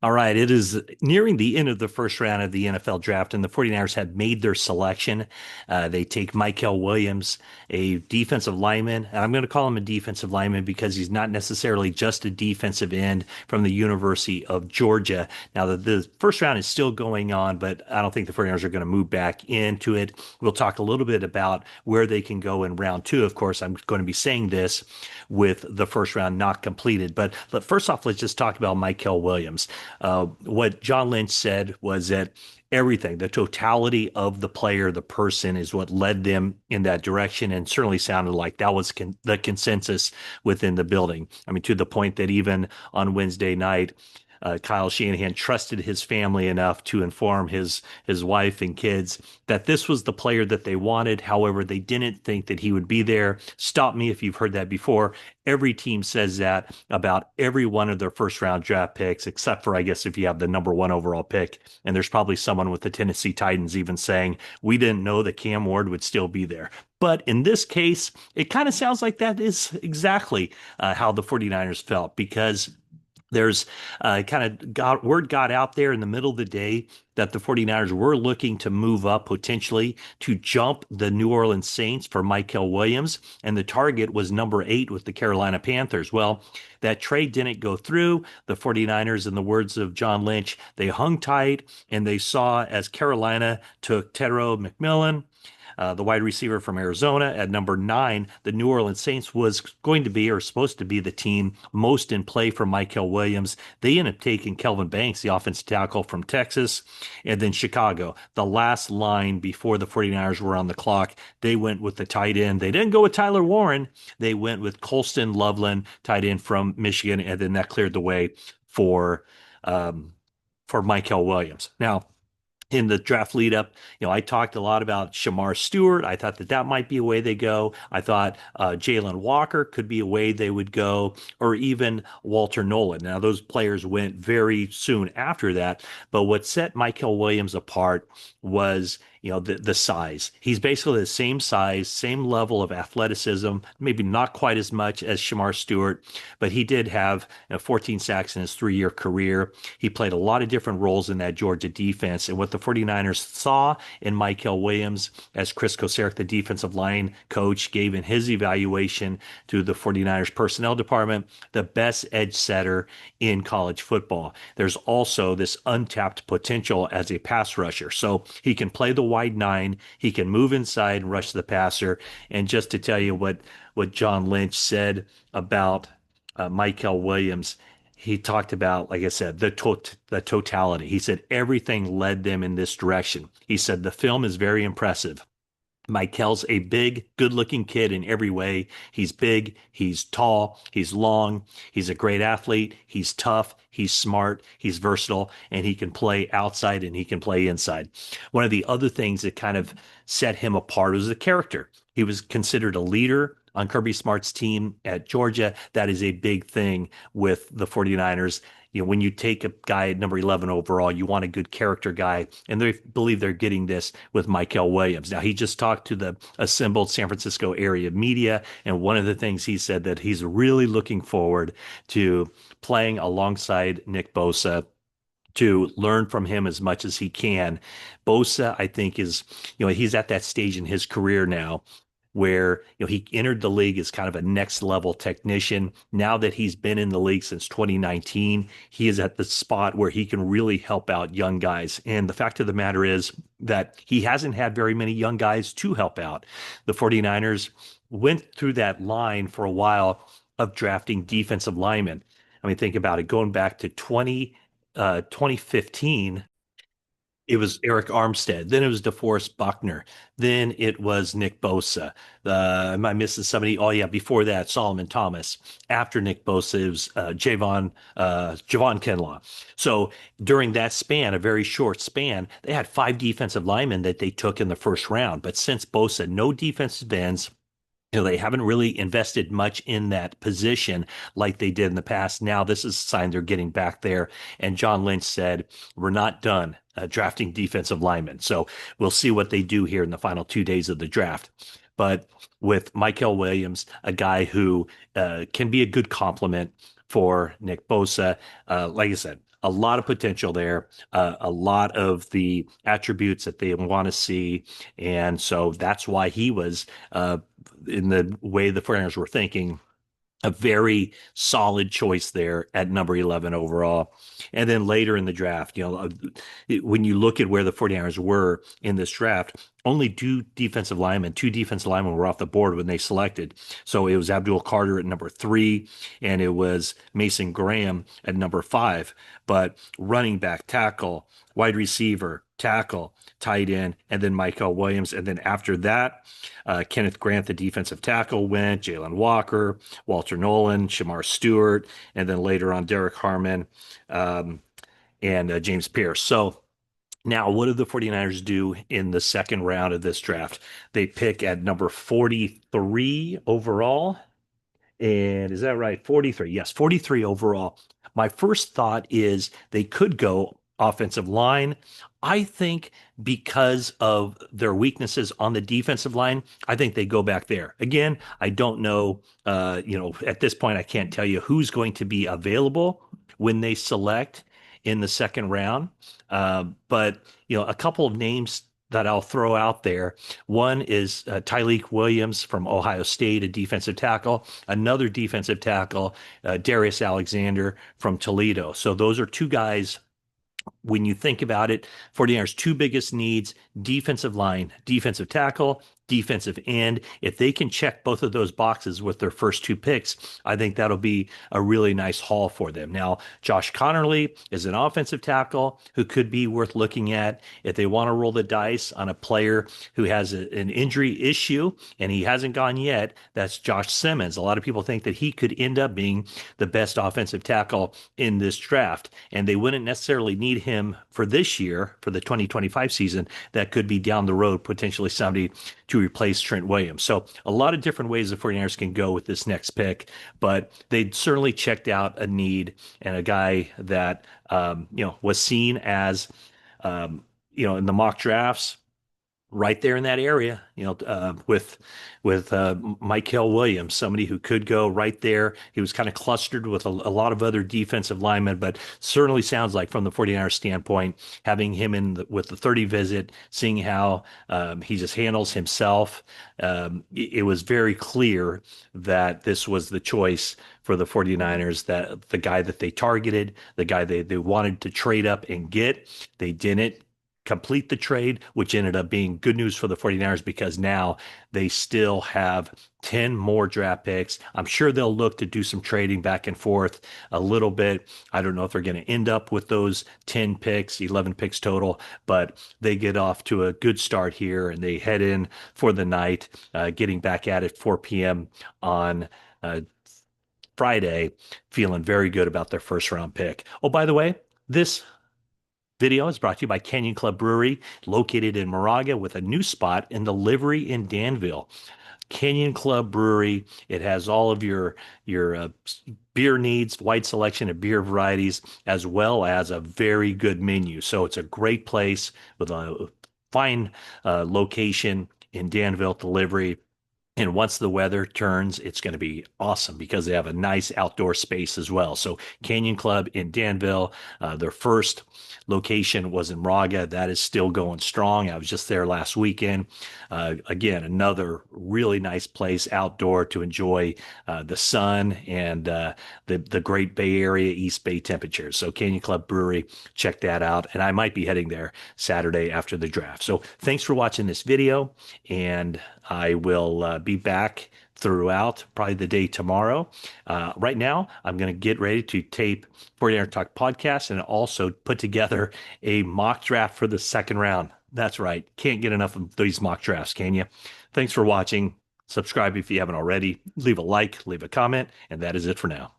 All right, it is nearing the end of the first round of the NFL draft, and the 49ers have made their selection. They take Mykel Williams, a defensive lineman, and I'm going to call him a defensive lineman because he's not necessarily just a defensive end from the University of Georgia. Now, the first round is still going on, but I don't think the 49ers are going to move back into it. We'll talk a little bit about where they can go in round two. Of course, I'm going to be saying this with the first round not completed. But first off, let's just talk about Mykel Williams. What John Lynch said was that everything, the totality of the player, the person, is what led them in that direction, and certainly sounded like that was the consensus within the building. I mean, to the point that even on Wednesday night, Kyle Shanahan trusted his family enough to inform his wife and kids that this was the player that they wanted. However, they didn't think that he would be there. Stop me if you've heard that before. Every team says that about every one of their first round draft picks, except for, I guess, if you have the number one overall pick. And there's probably someone with the Tennessee Titans even saying, we didn't know that Cam Ward would still be there. But in this case, it kind of sounds like that is exactly how the 49ers felt, because there's word got out there in the middle of the day that the 49ers were looking to move up potentially to jump the New Orleans Saints for Mykel Williams, and the target was number 8 with the Carolina Panthers. Well, that trade didn't go through. The 49ers, in the words of John Lynch, they hung tight and they saw as Carolina took Tedro McMillan, the wide receiver from Arizona, at number 9. The New Orleans Saints was going to be, or supposed to be, the team most in play for Mykel Williams. They ended up taking Kelvin Banks, the offensive tackle from Texas, and then Chicago. The last line before the 49ers were on the clock, they went with the tight end. They didn't go with Tyler Warren. They went with Colston Loveland, tight end from Michigan, and then that cleared the way for um, for Mykel Williams. Now, in the draft lead up, I talked a lot about Shamar Stewart. I thought that that might be a way they go. I thought Jalen Walker could be a way they would go, or even Walter Nolan. Now, those players went very soon after that. But what set Mykel Williams apart was, the size. He's basically the same size, same level of athleticism, maybe not quite as much as Shamar Stewart, but he did have 14 sacks in his 3-year career. He played a lot of different roles in that Georgia defense. And what the 49ers saw in Mykel Williams, as Chris Kocurek, the defensive line coach, gave in his evaluation to the 49ers personnel department, the best edge setter in college football. There's also this untapped potential as a pass rusher. So he can play the wide 9, he can move inside and rush the passer. And just to tell you what John Lynch said about Mykel Williams, he talked about, like I said, the totality. He said everything led them in this direction. He said the film is very impressive. Mykel's a big, good-looking kid in every way. He's big, he's tall, he's long, he's a great athlete, he's tough, he's smart, he's versatile, and he can play outside and he can play inside. One of the other things that kind of set him apart was the character. He was considered a leader on Kirby Smart's team at Georgia. That is a big thing with the 49ers. When you take a guy at number 11 overall, you want a good character guy, and they believe they're getting this with Mykel Williams. Now, he just talked to the assembled San Francisco area media, and one of the things he said that he's really looking forward to playing alongside Nick Bosa, to learn from him as much as he can. Bosa, I think, is, he's at that stage in his career now where he entered the league as kind of a next level technician. Now that he's been in the league since 2019, he is at the spot where he can really help out young guys. And the fact of the matter is that he hasn't had very many young guys to help out. The 49ers went through that line for a while of drafting defensive linemen. I mean, think about it. Going back to 2015, it was Eric Armstead. Then it was DeForest Buckner. Then it was Nick Bosa. Am I missing somebody? Oh yeah, before that, Solomon Thomas. After Nick Bosa, it was Javon Kinlaw. So during that span, a very short span, they had 5 defensive linemen that they took in the first round. But since Bosa, no defensive ends. They haven't really invested much in that position like they did in the past. Now this is a sign they're getting back there. And John Lynch said, we're not done drafting defensive linemen. So we'll see what they do here in the final 2 days of the draft. But with Mykel Williams, a guy who can be a good complement for Nick Bosa, like I said, a lot of potential there, a lot of the attributes that they want to see. And so that's why he was, in the way the 49ers were thinking, a very solid choice there at number 11 overall. And then later in the draft, when you look at where the 49ers were in this draft, only two defensive linemen were off the board when they selected. So it was Abdul Carter at number 3, and it was Mason Graham at number 5. But running back, tackle, wide receiver, tackle, tight end, and then Mykel Williams. And then after that, Kenneth Grant, the defensive tackle, went, Jalen Walker, Walter Nolan, Shamar Stewart, and then later on Derek Harmon, and James Pierce. So now, what do the 49ers do in the second round of this draft? They pick at number 43 overall. And is that right? 43. Yes, 43 overall. My first thought is they could go offensive line. I think because of their weaknesses on the defensive line, I think they go back there. Again, I don't know, at this point, I can't tell you who's going to be available when they select in the second round. But, a couple of names that I'll throw out there. One is Tyleik Williams from Ohio State, a defensive tackle. Another defensive tackle, Darius Alexander from Toledo. So those are two guys. When you think about it, 49ers' two biggest needs: defensive line, defensive tackle, defensive end. If they can check both of those boxes with their first two picks, I think that'll be a really nice haul for them. Now, Josh Conerly is an offensive tackle who could be worth looking at if they want to roll the dice on a player who has an injury issue, and he hasn't gone yet. That's Josh Simmons. A lot of people think that he could end up being the best offensive tackle in this draft, and they wouldn't necessarily need him for this year, for the 2025 season. That could be down the road, potentially somebody to replace Trent Williams. So a lot of different ways the 49ers can go with this next pick, but they certainly checked out a need and a guy that, was seen as, in the mock drafts, right there in that area, with Mykel Williams, somebody who could go right there. He was kind of clustered with a lot of other defensive linemen, but certainly sounds like from the 49ers standpoint, having him with the 30 visit, seeing how he just handles himself, it was very clear that this was the choice for the 49ers, that the guy that they targeted, the guy they wanted to trade up and get. They didn't complete the trade, which ended up being good news for the 49ers because now they still have 10 more draft picks. I'm sure they'll look to do some trading back and forth a little bit. I don't know if they're going to end up with those 10 picks, 11 picks total, but they get off to a good start here and they head in for the night, getting back at it 4 p.m. on Friday, feeling very good about their first round pick. Oh, by the way, this video is brought to you by Canyon Club Brewery, located in Moraga, with a new spot in the Livery in Danville. Canyon Club Brewery. It has all of your beer needs, wide selection of beer varieties, as well as a very good menu. So it's a great place with a fine location in Danville at the Livery. And once the weather turns, it's going to be awesome because they have a nice outdoor space as well. So Canyon Club in Danville, their first location was in Moraga. That is still going strong. I was just there last weekend. Again, another really nice place outdoor to enjoy the sun and the great Bay Area, East Bay temperatures. So Canyon Club Brewery, check that out. And I might be heading there Saturday after the draft. So thanks for watching this video, and I will be back throughout probably the day tomorrow. Right now, I'm going to get ready to tape 49er Talk podcast and also put together a mock draft for the second round. That's right. Can't get enough of these mock drafts, can you? Thanks for watching. Subscribe if you haven't already. Leave a like, leave a comment, and that is it for now.